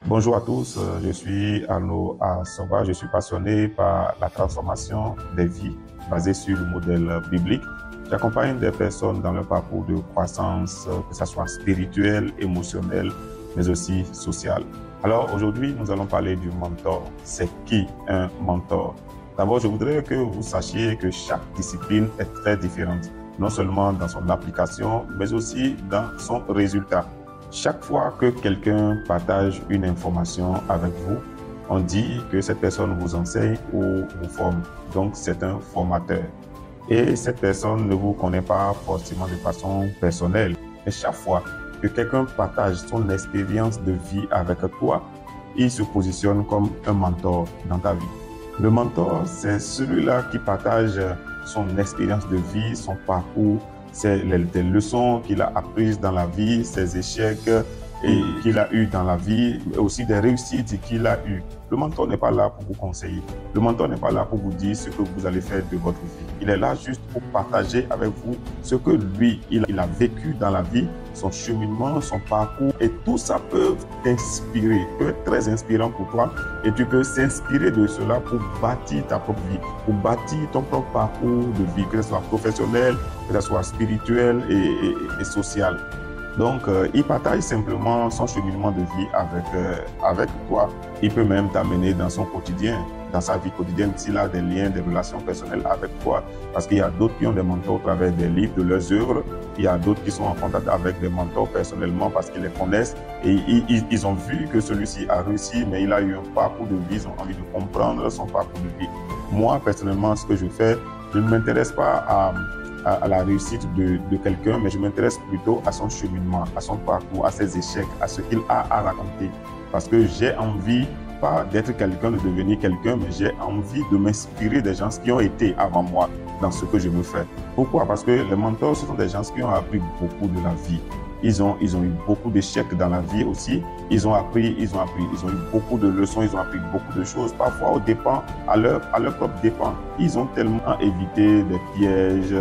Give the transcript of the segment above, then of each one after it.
Bonjour à tous, je suis Arnaud Assoba, je suis passionné par la transformation des vies basée sur le modèle biblique. J'accompagne des personnes dans leur parcours de croissance, que ce soit spirituel, émotionnel, mais aussi social. Alors aujourd'hui, nous allons parler du mentor. C'est qui un mentor? D'abord, je voudrais que vous sachiez que chaque discipline est très différente, non seulement dans son application, mais aussi dans son résultat. Chaque fois que quelqu'un partage une information avec vous, on dit que cette personne vous enseigne ou vous forme. Donc, c'est un formateur. Et cette personne ne vous connaît pas forcément de façon personnelle. Mais chaque fois que quelqu'un partage son expérience de vie avec toi, il se positionne comme un mentor dans ta vie. Le mentor, c'est celui-là qui partage son expérience de vie, son parcours, c'est les leçons qu'il a apprises dans la vie, ses échecs qu'il a eu dans la vie, mais aussi des réussites qu'il a eues. Le mentor n'est pas là pour vous conseiller. Le mentor n'est pas là pour vous dire ce que vous allez faire de votre vie. Il est là juste pour partager avec vous ce que lui, il a vécu dans la vie, son cheminement, son parcours. Et tout ça peut t'inspirer, peut être très inspirant pour toi. Et tu peux s'inspirer de cela pour bâtir ta propre vie, pour bâtir ton propre parcours de vie, que ce soit professionnel, que ce soit spirituel et social. Donc, il partage simplement son cheminement de vie avec toi. Il peut même t'amener dans son quotidien, dans sa vie quotidienne, s'il a des liens, des relations personnelles avec toi. Parce qu'il y a d'autres qui ont des mentors au travers des livres, de leurs œuvres. Il y a d'autres qui sont en contact avec des mentors personnellement parce qu'ils les connaissent. Et ils ont vu que celui-ci a réussi, mais il a eu un parcours de vie. Ils ont envie de comprendre son parcours de vie. Moi, personnellement, ce que je fais, je ne m'intéresse pas à la réussite de quelqu'un, mais je m'intéresse plutôt à son cheminement, à son parcours, à ses échecs, à ce qu'il a à raconter. Parce que j'ai envie, pas d'être quelqu'un, de devenir quelqu'un, mais j'ai envie de m'inspirer des gens qui ont été avant moi dans ce que je veux faire. Pourquoi? Parce que les mentors, ce sont des gens qui ont appris beaucoup de la vie. Ils ont eu beaucoup d'échecs dans la vie aussi. Ils ont eu beaucoup de leçons, ils ont appris beaucoup de choses, parfois aux dépens, à leur propre dépens. Ils ont tellement évité des pièges,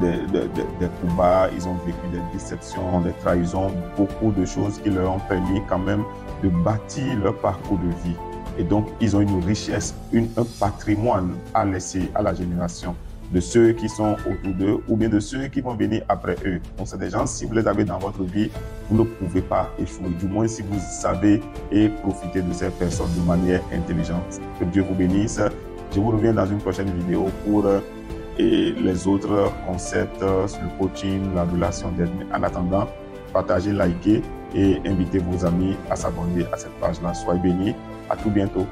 des coups bas, ils ont vécu des déceptions, des trahisons, beaucoup de choses qui leur ont permis quand même de bâtir leur parcours de vie. Et donc, ils ont une richesse, un patrimoine à laisser à la génération de ceux qui sont autour d'eux ou bien de ceux qui vont venir après eux. Donc, c'est des gens, si vous les avez dans votre vie, vous ne pouvez pas échouer, du moins si vous savez et profitez de ces personnes de manière intelligente. Que Dieu vous bénisse. Je vous reviens dans une prochaine vidéo pour les autres concepts sur le coaching, la relation d'aide. En attendant, partagez, likez et invitez vos amis à s'abonner à cette page-là. Soyez bénis. À tout bientôt.